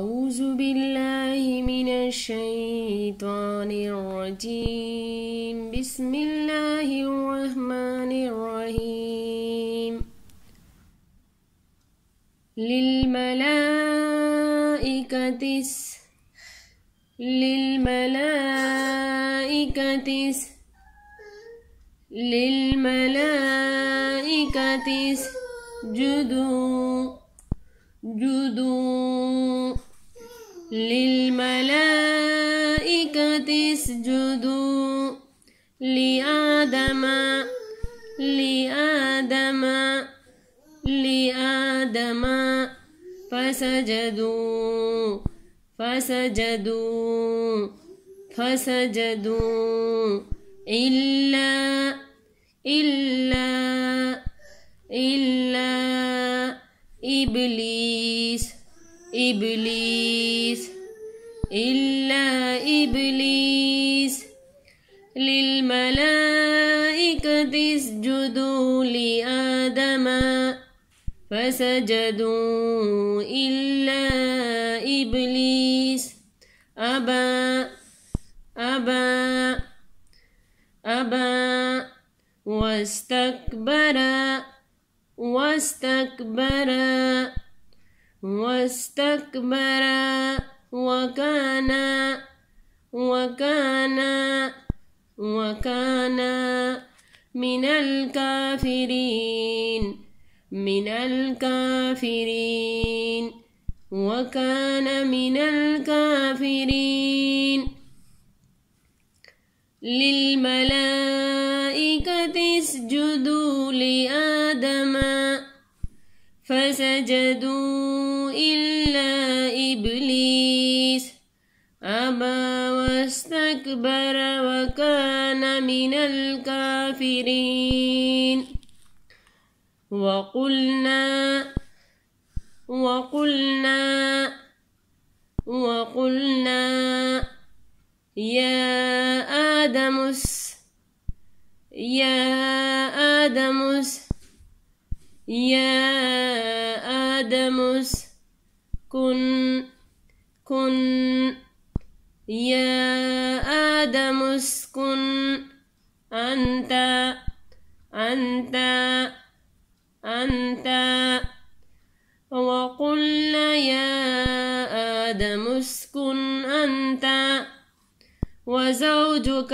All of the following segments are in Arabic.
أعوذ بالله من الشيطان الرجيم. بسم الله الرحمن الرحيم. للملائكة اسجدوا للملائكة اسجدوا لآدم فسجدوا إلا إبليس للملائكة اسجدوا لآدم فسجدوا إلا إبليس أبى واستكبر وكان من الكافرين. للملائكة اسجدوا لآدم فسجدوا إلا إبليس أبى واستكبر وكان من الكافرين. وقلنا يا آدم اسكن أنت وقلنا يا آدم اسكن أنت وزوجك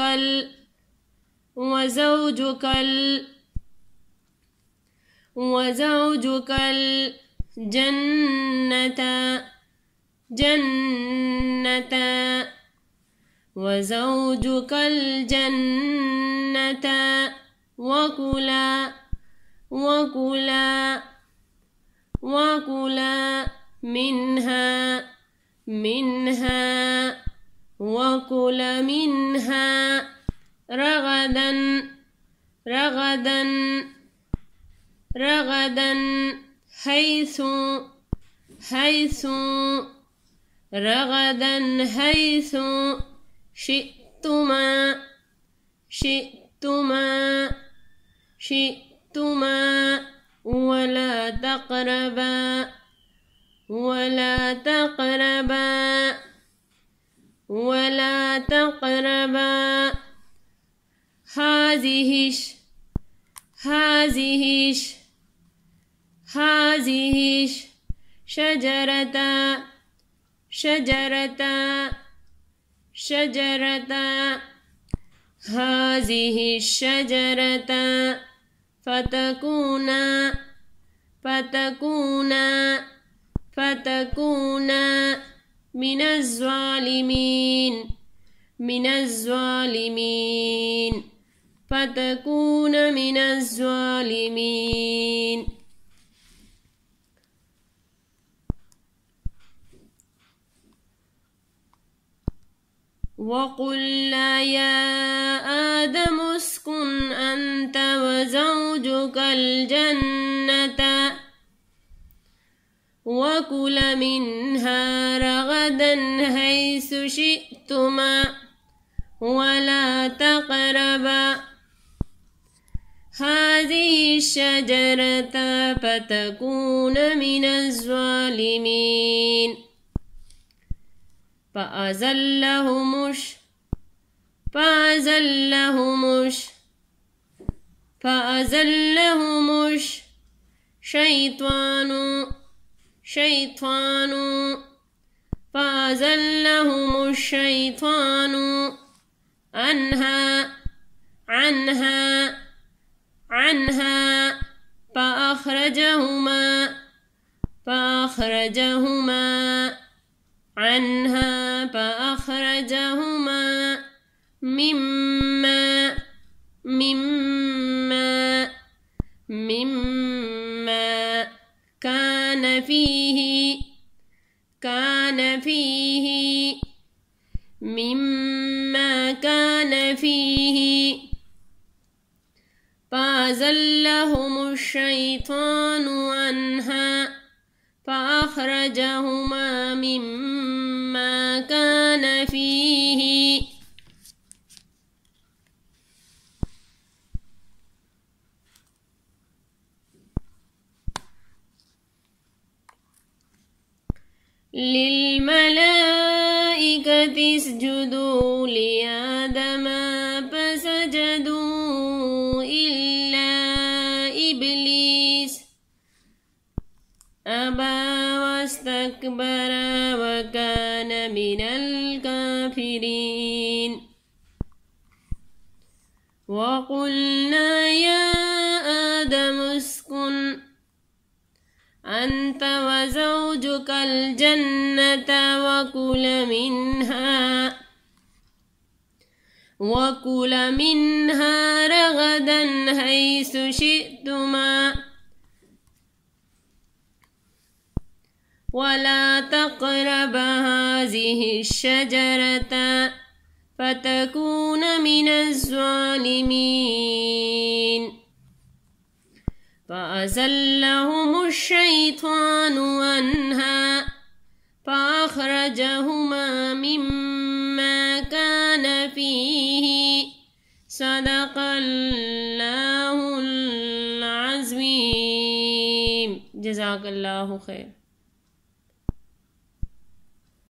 الجنة وكلا منها رغدا حيث شئتما ولا تقربا هذه الشجرة فتكونا من الظالمين. وقلنا يا آدم اسكن أنت وزوجك الجنة وكلا منها رغدا حيث شئتما ولا تقربا هذه الشجرة فتكون من الظالمين. فأزلهم الشيطان عنها فأخرجهما مما كان فيه فأزلهم الشيطان عنها فأخرجهما مما كان فيه للملائكة اسجدوا لآدم فسجدوا إلا إبليس أبى واستكبر وكان من الكافرين وقلنا يا آدم اسكن أنت وزوجك الجنة وكلا منها رغدا حيث شئتما ولا تقربا هذه الشجرة فتكون من الظالمين فأزلهم الشيطان عنها فأخرجهما مما كان فيه صدق الله العظيم جزاك الله خير.